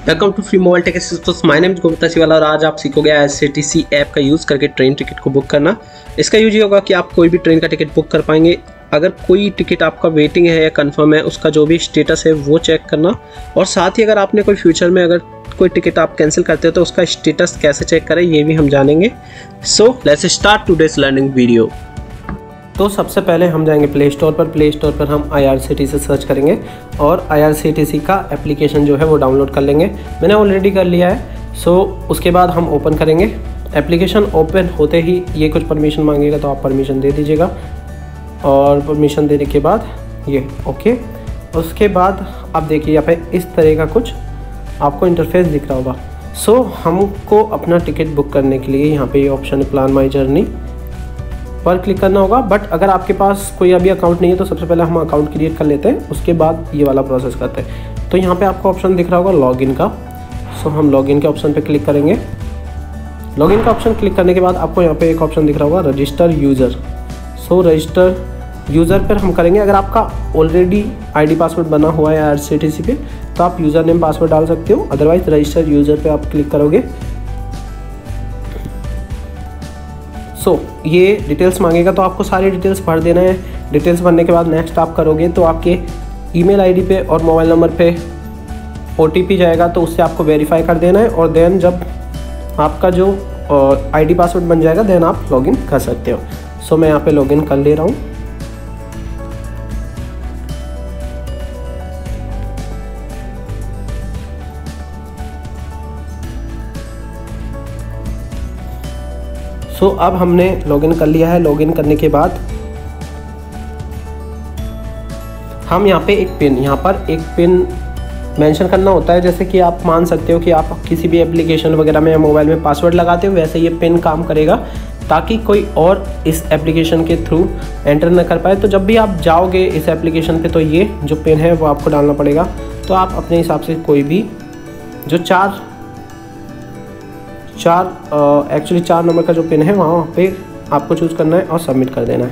Welcome to free mobile tech experts. My name is Govind Siwala और आज आप सीखोगे आईआरसीटीसी ऐप का यूज़ करके ट्रेन टिकट को बुक करना। इसका यूज ये होगा कि आप कोई भी ट्रेन का टिकट बुक कर पाएंगे। अगर कोई टिकट आपका वेटिंग है या कंफर्म है, उसका जो भी स्टेटस है वो चेक करना, और साथ ही अगर आपने कोई फ्यूचर में अगर कोई टिकट आप कैंसिल करते हो तो उसका स्टेटस कैसे चेक करें ये भी हम जानेंगे। So let's start today's learning video. तो सबसे पहले हम जाएंगे प्ले स्टोर पर। प्ले स्टोर पर हम आईआरसीटीसी सर्च करेंगे और आईआरसीटीसी का एप्लीकेशन जो है वो डाउनलोड कर लेंगे। मैंने ऑलरेडी कर लिया है। सो उसके बाद हम ओपन करेंगे। एप्लीकेशन ओपन होते ही ये कुछ परमिशन मांगेगा तो आप परमिशन दे दीजिएगा, और परमिशन देने के बाद ये ओके। उसके बाद आप देखिए यहाँ पे इस तरह का कुछ आपको इंटरफेस दिख रहा होगा। सो हमको अपना टिकट बुक करने के लिए यहाँ पे ये ऑप्शन है प्लान माई जर्नी पर क्लिक करना होगा। बट अगर आपके पास कोई अभी अकाउंट नहीं है तो सबसे पहले हम अकाउंट क्रिएट कर लेते हैं, उसके बाद ये वाला प्रोसेस करते हैं। तो यहाँ पे आपको ऑप्शन दिख रहा होगा लॉगिन का। सो हम लॉगिन के ऑप्शन पे क्लिक करेंगे। लॉगिन का ऑप्शन क्लिक करने के बाद आपको यहाँ पे एक ऑप्शन दिख रहा होगा रजिस्टर यूज़र। सो रजिस्टर यूज़र पर हम करेंगे। अगर आपका ऑलरेडी आईडी पासवर्ड बना हुआ है आईआरसीटीसी पे तो आप यूज़र नेम पासवर्ड डाल सकते हो, अदरवाइज रजिस्टर यूज़र पे आप क्लिक करोगे। सो ये डिटेल्स मांगेगा तो आपको सारी डिटेल्स भर देना है। डिटेल्स भरने के बाद नेक्स्ट आप करोगे तो आपके ईमेल आईडी पे और मोबाइल नंबर पे ओटीपी जाएगा, तो उससे आपको वेरीफाई कर देना है। और देन जब आपका जो आईडी पासवर्ड बन जाएगा देन आप लॉगिन कर सकते हो। सो मैं यहाँ पे लॉगिन कर ले रहा हूँ। तो अब हमने लॉगिन कर लिया है। लॉगिन करने के बाद हम यहाँ पे यहाँ पर एक पिन मेंशन करना होता है। जैसे कि आप मान सकते हो कि आप किसी भी एप्लीकेशन वगैरह में या मोबाइल में पासवर्ड लगाते हो, वैसे ये पिन काम करेगा ताकि कोई और इस एप्लीकेशन के थ्रू एंटर न कर पाए। तो जब भी आप जाओगे इस एप्लीकेशन पे तो ये जो पिन है वो आपको डालना पड़ेगा। तो आप अपने हिसाब से कोई भी जो चार नंबर का जो पिन है वहाँ पे आपको चूज़ करना है और सबमिट कर देना है।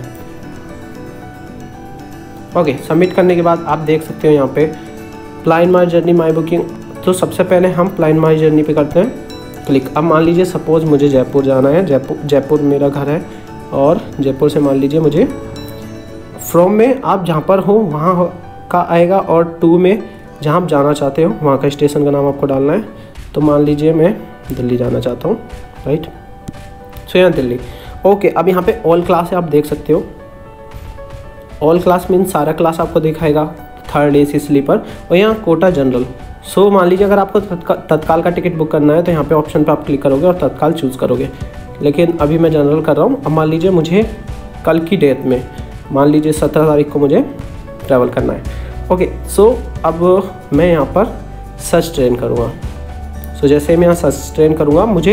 ओके, सबमिट करने के बाद आप देख सकते हो यहाँ पे plan my journey my booking. तो सबसे पहले हम प्लान माई जर्नी पे करते हैं क्लिक। अब मान लीजिए सपोज़ मुझे जयपुर जाना है। जयपुर मेरा घर है और जयपुर से मान लीजिए मुझे फ्रॉम में आप जहाँ पर हो वहाँ का आएगा, और टू में जहाँ आप जाना चाहते हो वहाँ का स्टेशन का नाम आपको डालना है। तो मान लीजिए मैं दिल्ली जाना चाहता हूँ, राइट। सो यहाँ दिल्ली। ओके, अब यहाँ पे ऑल क्लास है, आप देख सकते हो। ऑल क्लास मीन्स सारा क्लास आपको दिखाएगा, थर्ड एसी स्लीपर, और यहाँ कोटा जनरल। सो मान लीजिए अगर आपको तत्काल का टिकट बुक करना है तो यहाँ पे ऑप्शन पे आप क्लिक करोगे और तत्काल चूज़ करोगे, लेकिन अभी मैं जनरल कर रहा हूँ। अब मान लीजिए मुझे कल की डेट में मान लीजिए 17 तारीख को मुझे ट्रैवल करना है। ओके, सो अब मैं यहाँ पर सर्च ट्रेन करूँगा। सो जैसे मैं यहाँ सर्च ट्रेन करूँगा मुझे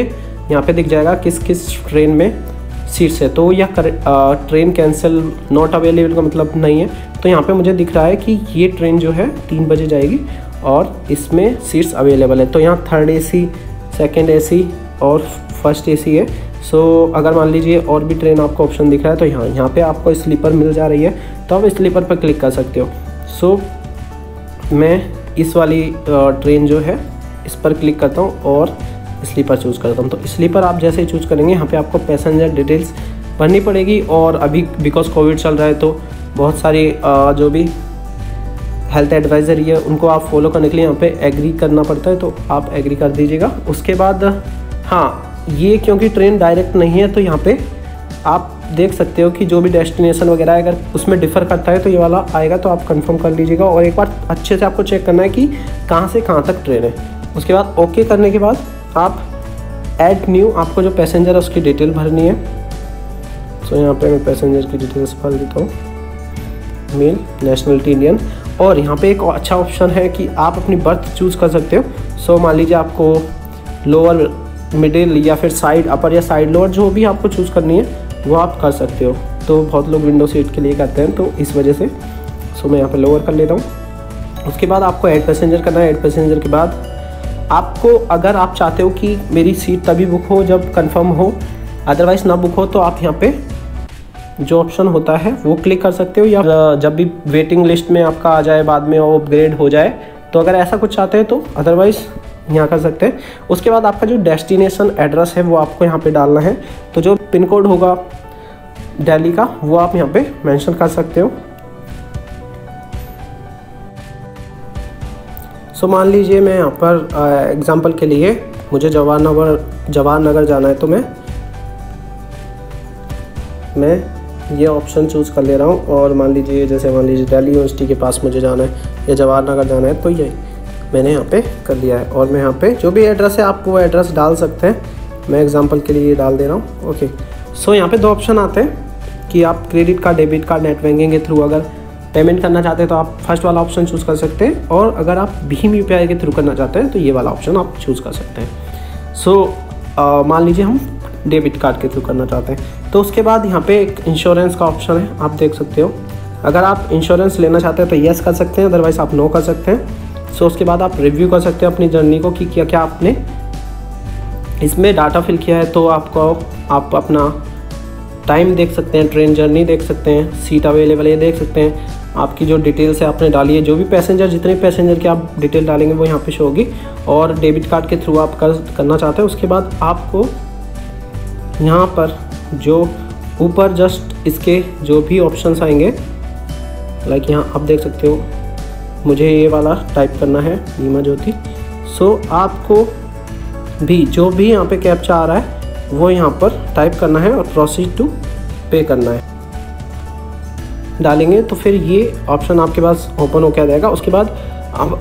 यहाँ पे दिख जाएगा किस किस ट्रेन में सीट्स है। तो यह ट्रेन कैंसिल नॉट अवेलेबल का मतलब नहीं है। तो यहाँ पे मुझे दिख रहा है कि ये ट्रेन जो है 3 बजे जाएगी और इसमें सीट्स अवेलेबल है। तो यहाँ थर्ड एसी, सेकंड एसी और फर्स्ट एसी है। सो अगर मान लीजिए और भी ट्रेन आपको ऑप्शन दिख रहा है तो यहाँ पे आपको स्लीपर मिल जा रही है, तो आप स्लीपर पर क्लिक कर सकते हो। सो मैं इस वाली ट्रेन जो है इस पर क्लिक करता हूँ और स्लीपर चूज़ करता हूँ। तो स्लीपर आप जैसे ही चूज़ करेंगे यहाँ पे आपको पैसेंजर डिटेल्स भरनी पड़ेगी, और अभी बिकॉज कोविड चल रहा है तो बहुत सारी जो भी हेल्थ एडवाइजरी है उनको आप फॉलो करने के लिए यहाँ पे एग्री करना पड़ता है, तो आप एग्री कर दीजिएगा। उसके बाद हाँ, ये क्योंकि ट्रेन डायरेक्ट नहीं है तो यहाँ पे आप देख सकते हो कि जो भी डेस्टिनेशन वगैरह है अगर उसमें डिफ़र करता है तो ये वाला आएगा, तो आप कंफर्म कर लीजिएगा। और एक बार अच्छे से आपको चेक करना है कि कहाँ से कहाँ तक ट्रेन है। उसके बाद ओके करने के बाद आप ऐड न्यू, आपको जो पैसेंजर है उसकी डिटेल भरनी है। सो यहाँ पे मैं पैसेंजर की डिटेल्स भर देता हूँ, मेल, नेशनलिटी इंडियन। और यहाँ पे एक अच्छा ऑप्शन है कि आप अपनी बर्थ चूज़ कर सकते हो। सो मान लीजिए आपको लोअर, मिडिल या फिर साइड अपर या साइड लोअर, जो भी आपको चूज़ करनी है वो आप कर सकते हो। तो बहुत लोग विंडो सीट के लिए करते हैं तो इस वजह से सो मैं यहाँ पे लोअर कर लेता हूँ। उसके बाद आपको ऐड पैसेंजर करना है। ऐड पैसेंजर के बाद आपको, अगर आप चाहते हो कि मेरी सीट तभी बुक हो जब कंफर्म हो, अदरवाइज़ ना बुक हो, तो आप यहाँ पे जो ऑप्शन होता है वो क्लिक कर सकते हो, या जब भी वेटिंग लिस्ट में आपका आ जाए बाद में वो अपग्रेड हो जाए, तो अगर ऐसा कुछ चाहते हैं तो। अदरवाइज़ यहाँ कर सकते हैं। उसके बाद आपका जो डेस्टिनेशन एड्रेस है वो आपको यहाँ पे डालना है। तो जो पिन कोड होगा दिल्ली का वो आप यहाँ पे मेंशन कर सकते हो। सो मान लीजिए मैं यहाँ पर एग्जांपल के लिए मुझे जवाहर नगर जाना है, तो मैं ये ऑप्शन चूज़ कर ले रहा हूँ। और मान लीजिए दिल्ली यूनिवर्सिटी के पास मुझे जाना है या जवाहर नगर जाना है, तो ये मैंने यहाँ पे कर लिया है। और मैं यहाँ पे जो भी एड्रेस है आप वो एड्रेस डाल सकते हैं। मैं एग्जांपल के लिए ये डाल दे रहा हूँ। ओके, सो यहाँ पे 2 ऑप्शन आते हैं कि आप credit card, debit card, net banking के थ्रू अगर पेमेंट करना चाहते हैं तो आप फर्स्ट वाला ऑप्शन चूज़ कर सकते हैं, और अगर आप भीम UPI के थ्रू करना चाहते हैं तो ये वाला ऑप्शन आप चूज़ कर सकते हैं। सो मान लीजिए हम डेबिट कार्ड के थ्रू करना चाहते हैं, तो उसके बाद यहाँ पे एक इंश्योरेंस का ऑप्शन है, आप देख सकते हो। अगर आप इंश्योरेंस लेना चाहते हैं तो येस कर सकते हैं, अदरवाइज़ आप नो कर सकते हैं। सो उसके बाद आप रिव्यू कर सकते हैं अपनी जर्नी को कि क्या क्या आपने इसमें डाटा फिल किया है। तो आप अपना टाइम देख सकते हैं, ट्रेन जर्नी देख सकते हैं, सीट अवेलेबल ये देख सकते हैं, आपकी जो डिटेल्स है आपने डाली है, जो भी पैसेंजर जितने पैसेंजर की आप डिटेल डालेंगे वो यहाँ पे शो होगी। और डेबिट कार्ड के थ्रू आप करना चाहते हैं। उसके बाद आपको यहाँ पर जो ऊपर जस्ट इसके जो भी ऑप्शंस आएंगे, लाइक यहाँ आप देख सकते हो, मुझे ये वाला टाइप करना है बीमा ज्योति। सो आपको भी जो भी यहाँ पे कैप्चा आ रहा है वो यहाँ पर टाइप करना है और प्रोसीड टू पे करना है डालेंगे, तो फिर ये ऑप्शन आपके पास ओपन होकर आ जाएगा। उसके बाद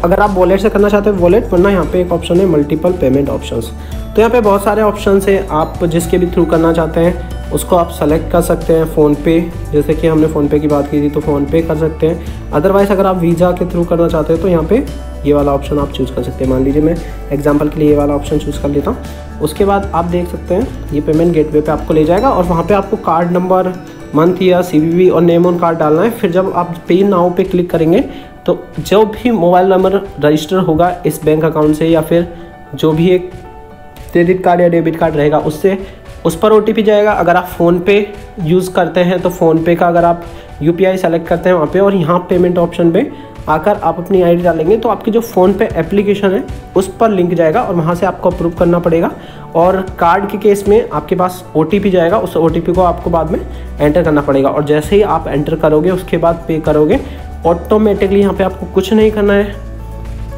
अगर आप वॉलेट से करना चाहते हैं वॉलेट, वरना यहाँ पे एक ऑप्शन है मल्टीपल पेमेंट ऑप्शंस। तो यहाँ पे बहुत सारे ऑप्शंस है, आप जिसके भी थ्रू करना चाहते हैं उसको आप सेलेक्ट कर सकते हैं। फ़ोनपे, जैसे कि हमने फ़ोनपे की बात की थी तो फ़ोनपे कर सकते हैं। अदरवाइज़ अगर आप वीज़ा के थ्रू करना चाहते हैं तो यहाँ पे ये वाला ऑप्शन आप चूज़ कर सकते हैं। मान लीजिए मैं एग्जांपल के लिए ये वाला ऑप्शन चूज़ कर लेता हूँ। उसके बाद आप देख सकते हैं ये पेमेंट गेटवे पे आपको ले जाएगा, और वहाँ पे आपको कार्ड नंबर, मंथ या CVV और नेम ऑन कार्ड डालना है। फिर जब आप पे नाउ पे क्लिक करेंगे तो जो भी मोबाइल नंबर रजिस्टर होगा इस बैंक अकाउंट से, या फिर जो भी एक क्रेडिट कार्ड या डेबिट कार्ड रहेगा उससे, उस पर OTP जाएगा। अगर आप फ़ोनपे यूज़ करते हैं तो फ़ोनपे का अगर आप UPI सेलेक्ट करते हैं वहाँ पे, और यहाँ पेमेंट ऑप्शन पे आकर आप अपनी ID डालेंगे तो आपकी जो फ़ोनपे एप्लीकेशन है उस पर लिंक जाएगा, और वहाँ से आपको अप्रूव करना पड़ेगा। और कार्ड के केस में आपके पास OTP जाएगा, उस OTP को आपको बाद में एंटर करना पड़ेगा। और जैसे ही आप एंटर करोगे उसके बाद पे करोगे, ऑटोमेटिकली यहाँ पे आपको कुछ नहीं करना है,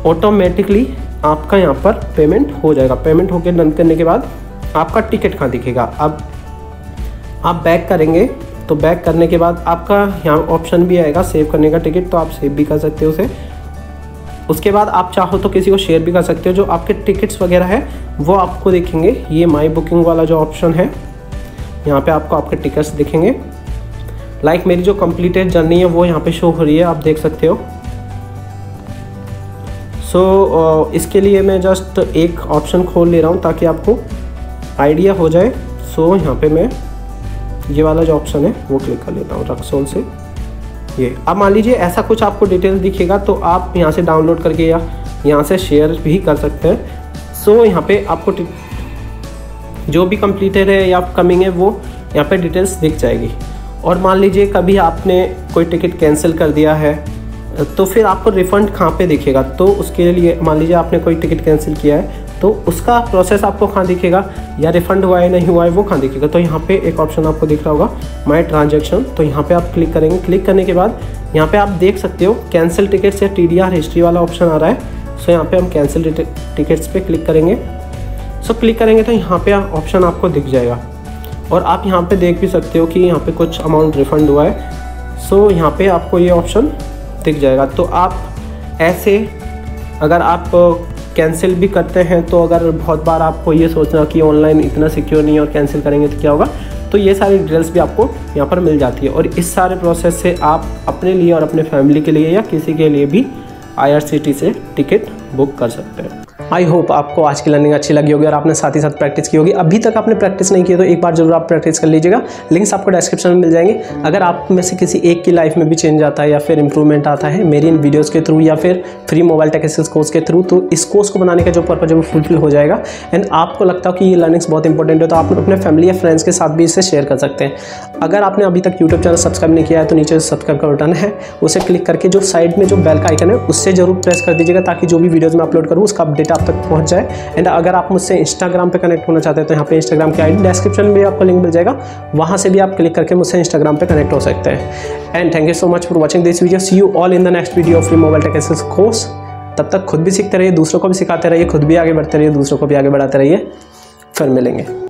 ऑटोमेटिकली आपका यहाँ पर पेमेंट हो जाएगा। पेमेंट होकर डन करने के बाद आपका टिकट कहाँ दिखेगा। अब आप बैक करेंगे तो बैक करने के बाद आपका यहाँ ऑप्शन भी आएगा सेव करने का टिकट, तो आप सेव भी कर सकते हो उसे। उसके बाद आप चाहो तो किसी को शेयर भी कर सकते हो। जो आपके टिकट्स वगैरह है वो आपको दिखेंगे। ये माई बुकिंग वाला जो ऑप्शन है यहाँ पे आपको आपके टिकट्स दिखेंगे। लाइक मेरी जो कंप्लीटेड जर्नी है वो यहाँ पे शो हो रही है, आप देख सकते हो। सो इसके लिए मैं जस्ट एक ऑप्शन खोल ले रहा हूँ ताकि आपको आइडिया हो जाए। सो यहाँ पे मैं ये वाला जो ऑप्शन है वो क्लिक कर लेता हूँ रक्सोल से। ये अब मान लीजिए ऐसा कुछ आपको डिटेल्स दिखेगा, तो आप यहाँ से डाउनलोड करके या यहाँ से शेयर भी कर सकते हैं। सो यहाँ पे आपको जो भी कंप्लीटेड है या कमिंग है वो यहाँ पे डिटेल्स दिख जाएगी। और मान लीजिए कभी आपने कोई टिकट कैंसिल कर दिया है तो फिर आपको रिफ़ंड कहाँ पे दिखेगा। तो उसके लिए मान लीजिए आपने कोई टिकट कैंसिल किया है तो उसका प्रोसेस आपको कहाँ दिखेगा, या रिफ़ंड हुआ है नहीं हुआ है वो कहाँ दिखेगा। तो यहाँ पे एक ऑप्शन आपको दिख रहा होगा माई ट्रांजैक्शन, तो यहाँ पे आप क्लिक करेंगे। क्लिक करने के बाद यहाँ पे आप देख सकते हो कैंसिल टिकट्स या TDR हिस्ट्री वाला ऑप्शन आ रहा है। सो यहाँ पे हम कैंसिल टिकट्स पे क्लिक करेंगे। सो क्लिक करेंगे तो यहाँ पे ऑप्शन आपको दिख जाएगा, और आप यहाँ पे देख भी सकते हो कि यहाँ पे कुछ अमाउंट रिफ़ंड हुआ है। सो यहाँ पे आपको ये ऑप्शन दिख जाएगा। तो आप ऐसे अगर आप कैंसिल भी करते हैं तो अगर बहुत बार आपको ये सोचना कि ऑनलाइन इतना सिक्योर नहीं है और कैंसिल करेंगे तो क्या होगा, तो ये सारी डिटेल्स भी आपको यहाँ पर मिल जाती है। और इस सारे प्रोसेस से आप अपने लिए और अपने फैमिली के लिए या किसी के लिए भी IRCTC से टिकट बुक कर सकते हैं। आई होप आपको आज की लर्निंग अच्छी लगी होगी और आपने साथ ही साथ प्रैक्टिस की होगी। अभी तक आपने प्रैक्टिस नहीं की तो एक बार जरूर आप प्रैक्टिस कर लीजिएगा। लिंक्स आपको डिस्क्रिप्शन में मिल जाएंगे। अगर आप में से किसी एक की लाइफ में भी चेंज आता है या फिर इंप्रूवमेंट आता है मेरी इन वीडियोज़ के थ्रू या फिर free mobile tech skills course के थ्रू, तो इस कोर्स को बनाने का जो पर्पज है वो फुलफिल हो जाएगा। एंड आपको लगता है कि ये लर्निंग्स बहुत इंपॉर्टेंट है तो आप अपने फैमिली या फ्रेंड्स के साथ भी इसे शेयर कर सकते हैं। अगर आपने अभी तक यूट्यूब चैनल सब्सक्राइब नहीं किया है तो नीचे सब्सक्राइब का बटन है, उसे क्लिक करके जो साइड में जो बेल का आइकन है उससे जरूर प्रेस कर दीजिएगा ताकि जो भी वीडियोज़ मैं अपलोड करूँ उसका अपडेट आप तक पहुंच जाए। एंड अगर आप मुझसे इंस्टाग्राम पे कनेक्ट होना चाहते हैं तो यहाँ पे इंस्टाग्राम की आईडी डिस्क्रिप्शन में भी आपको लिंक मिल जाएगा, वहाँ से भी आप क्लिक करके मुझसे इंस्टाग्राम पे कनेक्ट हो सकते हैं। And thank you so much for watching this video. See you all in the next video of mobile tech access course. तब तक खुद भी सीखते रहिए, दूसरों को भी सिखाते रहिए, खुद भी आगे बढ़ते रहिए, दूसरों को भी आगे बढ़ाते रहिए। फिर मिलेंगे।